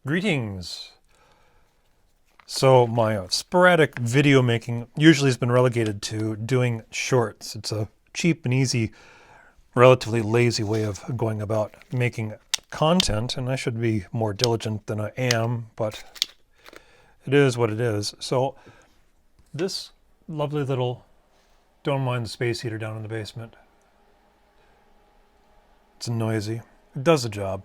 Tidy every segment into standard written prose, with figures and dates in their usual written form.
Greetings. So my sporadic video making usually has been relegated to doing shorts. It's a cheap and easy, relatively lazy way of going about making content, and I should be more diligent than I am, but it is what it is. So this lovely little, don't mind the space heater down in the basement. It's noisy. It does the job.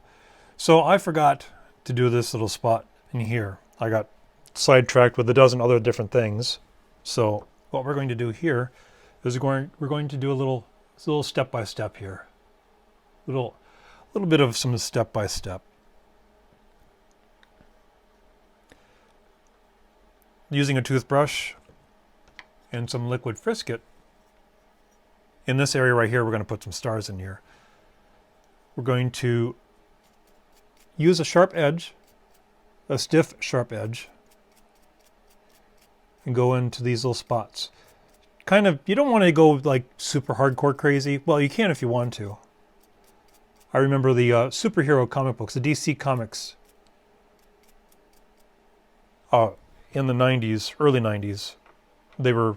So I forgot to do this little spot in here. I got sidetracked with a dozen other different things. So what we're going to do here is we're going to do a little step by step here. Little bit of some step by step. Using a toothbrush and some liquid Frisket. In this area right here, we're going to put some stars in here. We're going to use a sharp edge, a stiff sharp edge, and go into these little spots. Kind of, you don't want to go like super hardcore crazy. Well, you can if you want to. I remember the superhero comic books, the DC comics, in the 90s, early 90s. There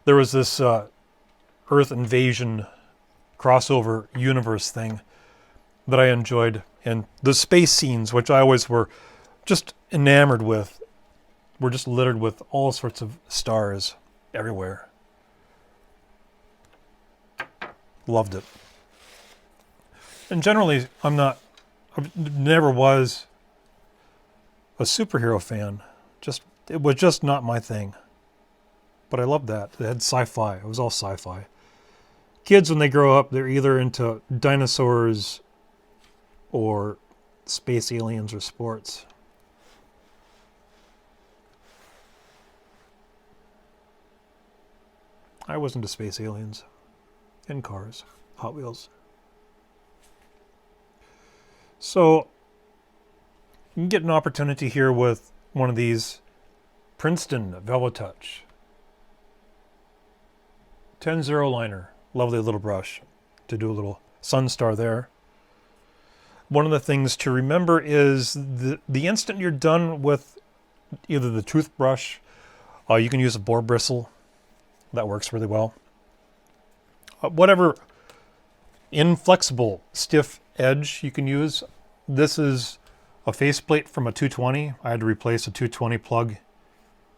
was this Earth invasion crossover universe thing that I enjoyed. And the space scenes, which I always were just enamored with, were just littered with all sorts of stars everywhere. Loved it. And generally, I never was a superhero fan. It was just not my thing. But I loved that. It had sci-fi. It was all sci-fi. Kids, when they grow up, they're either into dinosaurs or space aliens or sports. I was into space aliens and cars, Hot Wheels. So you can get an opportunity here with one of these Princeton Velvetouch 10-0 liner. Lovely little brush to do a little sun star there. One of the things to remember is the instant you're done with either the toothbrush, you can use a boar bristle. That works really well. Whatever inflexible, stiff edge you can use. This is a faceplate from a 220. I had to replace a 220 plug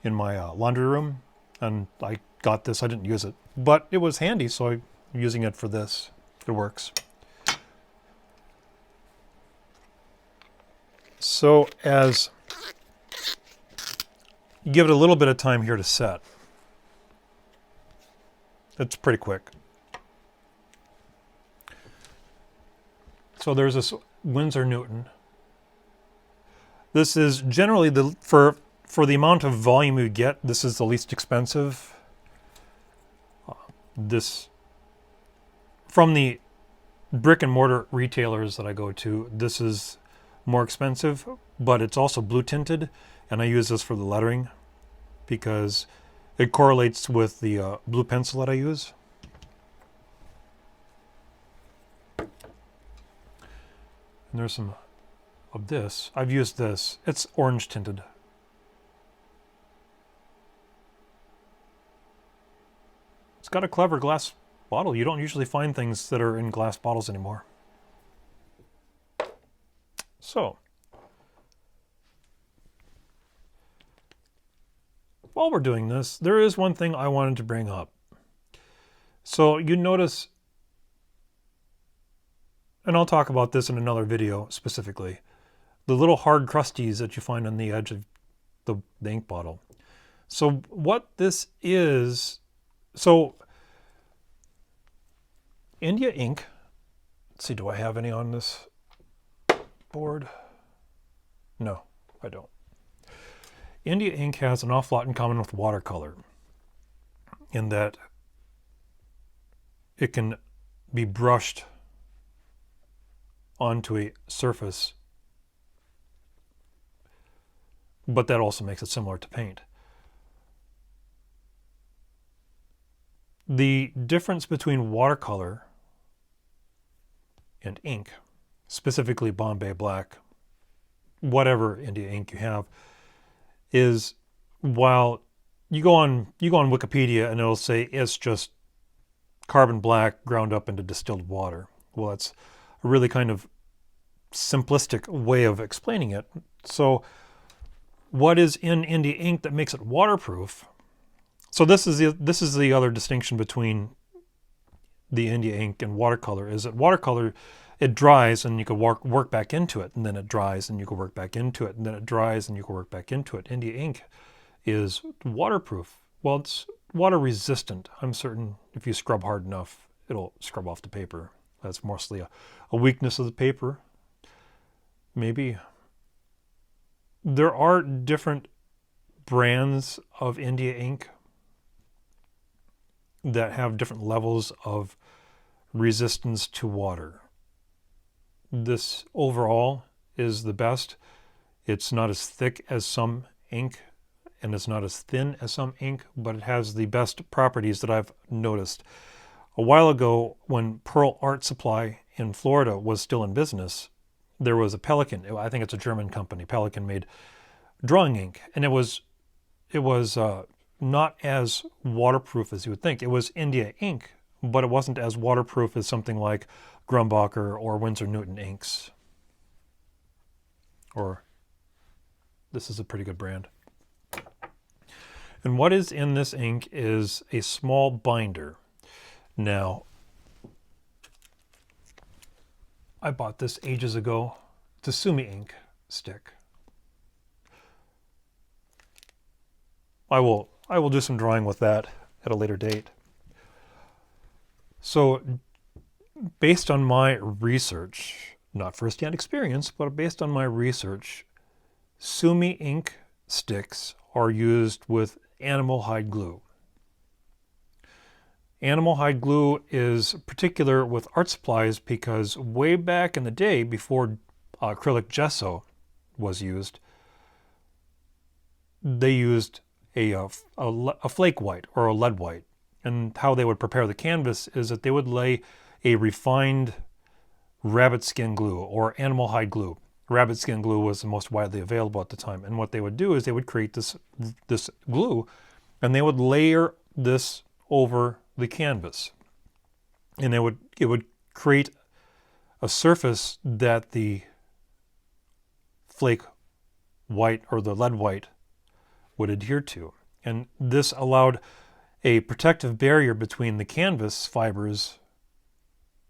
in my laundry room, and I got this. I didn't use it, but it was handy, so I'm using it for this. It works. So as you give it a little bit of time here to set, it's pretty quick. So there's this Winsor Newton. This is generally for the amount of volume you get, this is the least expensive. This, from the brick and mortar retailers that I go to, this is more expensive, but it's also blue tinted, and I use this for the lettering because it correlates with the blue pencil that I use. And there's some of this. I've used this. It's orange tinted. It's got a clever glass bottle. You don't usually find things that are in glass bottles anymore. So, while we're doing this, there is one thing I wanted to bring up. So you notice, and I'll talk about this in another video specifically, the little hard crusties that you find on the edge of the ink bottle. So what this is, so India ink, let's see, do I have any on this board? No, I don't. India ink has an awful lot in common with watercolor in that it can be brushed onto a surface, but that also makes it similar to paint. The difference between watercolor and ink, specifically Bombay Black, whatever India ink you have, is while you go on Wikipedia and it'll say it's just carbon black ground up into distilled water. Well, that's a really kind of simplistic way of explaining it. So what is in India ink that makes it waterproof? So this is the other distinction between the India ink and watercolor, is that watercolor, it dries and you can work back into it, and then it dries and you can work back into it, and then it dries and you can work back into it. India ink is waterproof. Well, it's water resistant. I'm certain if you scrub hard enough, it'll scrub off the paper. That's mostly a weakness of the paper. Maybe. There are different brands of India ink that have different levels of resistance to water. This overall is the best. It's not as thick as some ink, and it's not as thin as some ink, but it has the best properties that I've noticed. A while ago, when Pearl Art Supply in Florida was still in business, there was a Pelikan. I think it's a German company. Pelikan made drawing ink, and it was not as waterproof as you would think. It was India ink, but it wasn't as waterproof as something like Grumbacher or Winsor Newton inks. Or this is a pretty good brand. And what is in this ink is a small binder. Now, I bought this ages ago. It's a Sumi ink stick. I will do some drawing with that at a later date. So, based on my research, not first-hand experience, but based on my research, Sumi ink sticks are used with animal hide glue. Animal hide glue is particular with art supplies because way back in the day, before acrylic gesso was used, they used a flake white or a lead white. And how they would prepare the canvas is that they would lay a refined rabbit skin glue or animal hide glue. Rabbit skin glue was the most widely available at the time. And what they would do is they would create this glue, and they would layer this over the canvas. And it would create a surface that the flake white or the lead white would adhere to. And this allowed a protective barrier between the canvas fibers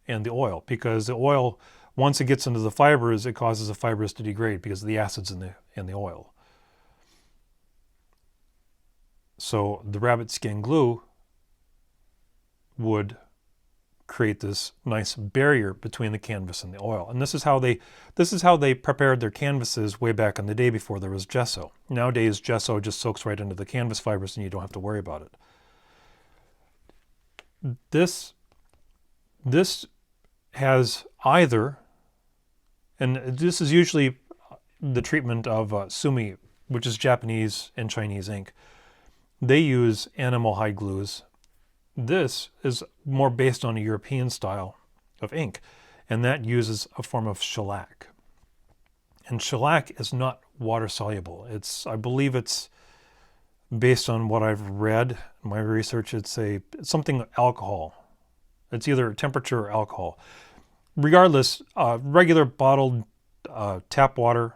and the oil, because the oil, once it gets into the fibers, it causes the fibers to degrade because of the acids in the oil. So the rabbit skin glue would create this nice barrier between the canvas and the oil. And this is how they prepared their canvases way back in the day before there was gesso. Nowadays, gesso just soaks right into the canvas fibers and you don't have to worry about it. This has either, and this is usually the treatment of Sumi, which is Japanese and Chinese ink. They use animal hide glues. This is more based on a European style of ink, and that uses a form of shellac. And shellac is not water soluble. I believe it's based on what I've read in my research. It's something alcohol. It's either temperature or alcohol. Regardless, regular bottled tap water,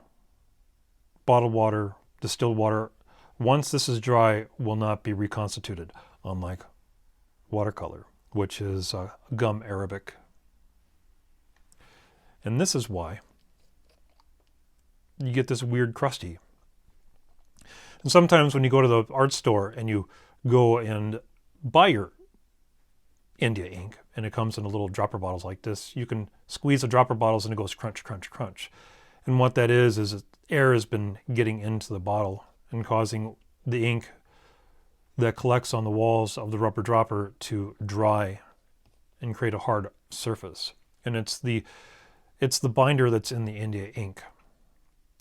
bottled water, distilled water, once this is dry, will not be reconstituted, unlike watercolor, which is gum arabic. And this is why you get this weird crusty. And sometimes when you go to the art store and you go and buy your India ink, and it comes in a little dropper bottles like this, you can squeeze the dropper bottles and it goes crunch, crunch, crunch. And what that is air has been getting into the bottle and causing the ink that collects on the walls of the rubber dropper to dry and create a hard surface. And it's the binder that's in the India ink.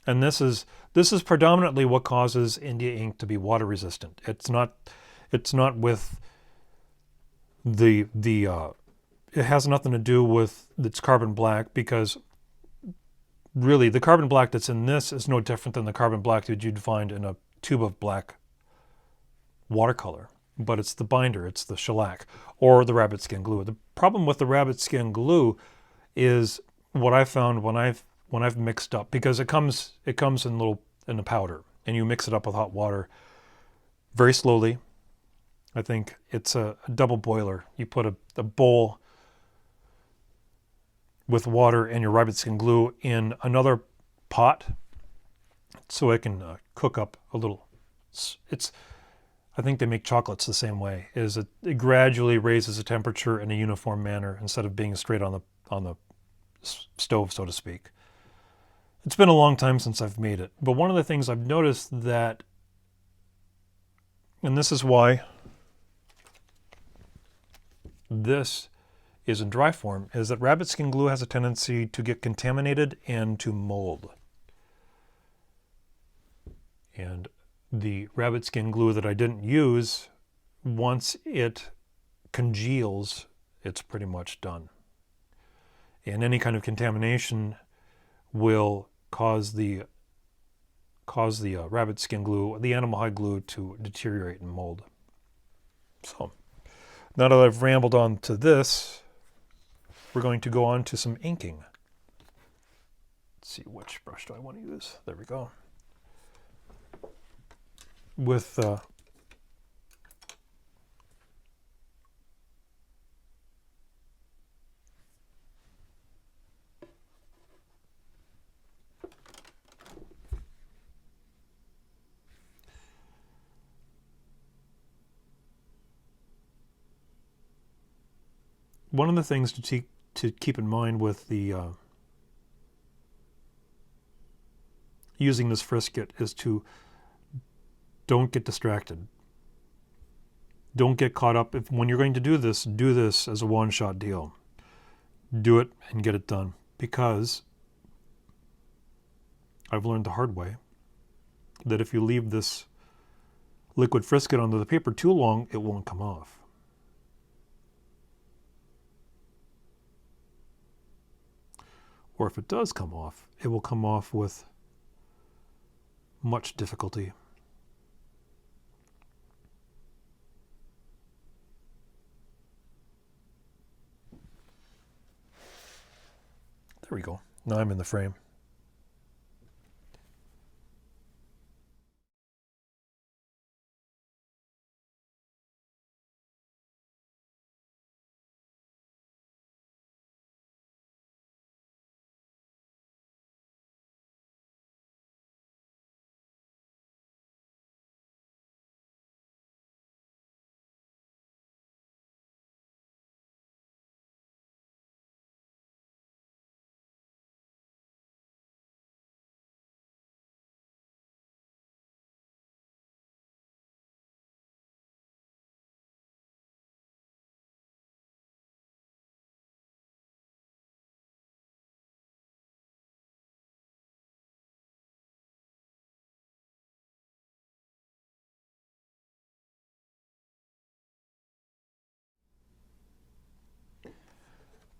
And this is predominantly what causes India ink to be water resistant. It's not with it has nothing to do with its carbon black, because really, the carbon black that's in this is no different than the carbon black that you'd find in a tube of black watercolor. But it's the binder, it's the shellac, or the rabbit skin glue. The problem with the rabbit skin glue is what I found when I've mixed up, because it comes in a powder, and you mix it up with hot water very slowly. I think it's a double boiler. You put a bowl with water and your rabbit skin glue in another pot so it can cook up a little. I think they make chocolates the same way. It gradually raises the temperature in a uniform manner instead of being straight on the stove, so to speak. It's been a long time since I've made it, but one of the things I've noticed that, and this is why this is in dry form, is that rabbit skin glue has a tendency to get contaminated and to mold. And the rabbit skin glue that I didn't use, once it congeals, it's pretty much done. And any kind of contamination will cause the rabbit skin glue, the animal hide glue, to deteriorate and mold. So now that I've rambled on to this, we're going to go on to some inking. Let's see, which brush do I want to use? There we go. With one of the things to keep in mind with the using this Frisket is to don't get distracted. Don't get caught up. When you're going to do this as a one-shot deal. Do it and get it done, because I've learned the hard way that if you leave this liquid Frisket onto the paper too long, it won't come off. Or if it does come off, it will come off with much difficulty. There we go. Now I'm in the frame.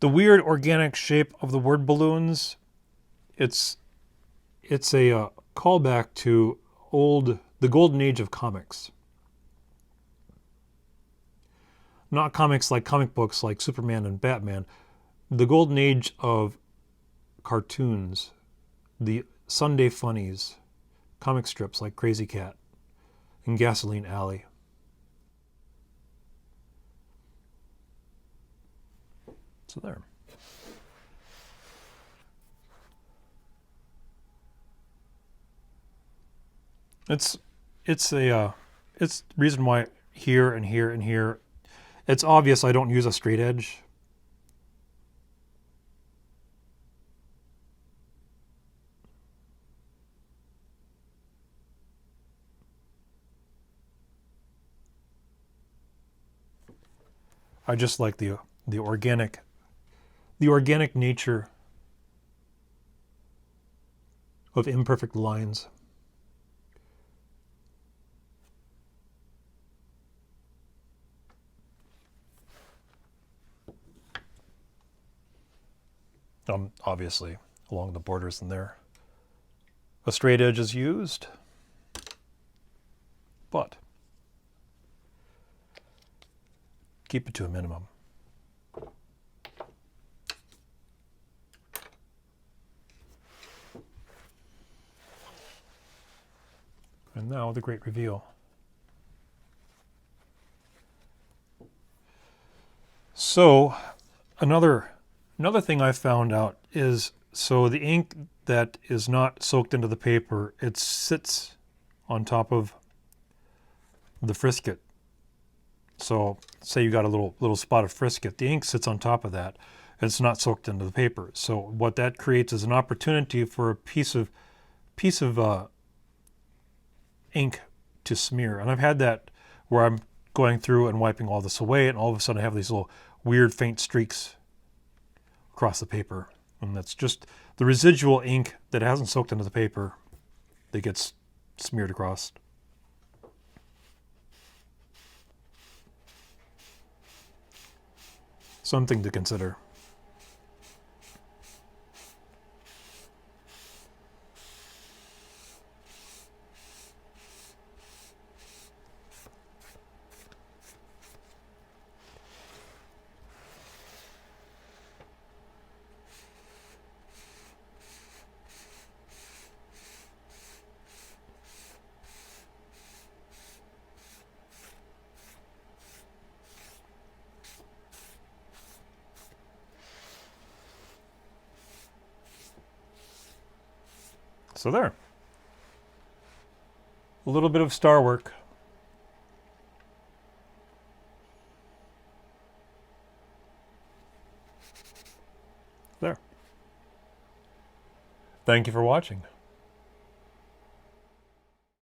The weird organic shape of the word balloons, it's a callback to the golden age of comics. Not comics like comic books like Superman and Batman. The golden age of cartoons, the Sunday funnies, comic strips like Crazy Cat and Gasoline Alley. So there. It's the reason why here and here and here. It's obvious I don't use a straight edge. I just like the organic nature of imperfect lines. Obviously, along the borders in there. A straight edge is used, but keep it to a minimum. And now the great reveal. So another thing I found out is, so the ink that is not soaked into the paper, it sits on top of the frisket. So say you got a little spot of frisket, the ink sits on top of that, and it's not soaked into the paper. So what that creates is an opportunity for a piece of ink to smear. And I've had that where I'm going through and wiping all this away, and all of a sudden I have these little weird faint streaks across the paper. And that's just the residual ink that hasn't soaked into the paper that gets smeared across. Something to consider. So there. A little bit of star work. There. Thank you for watching.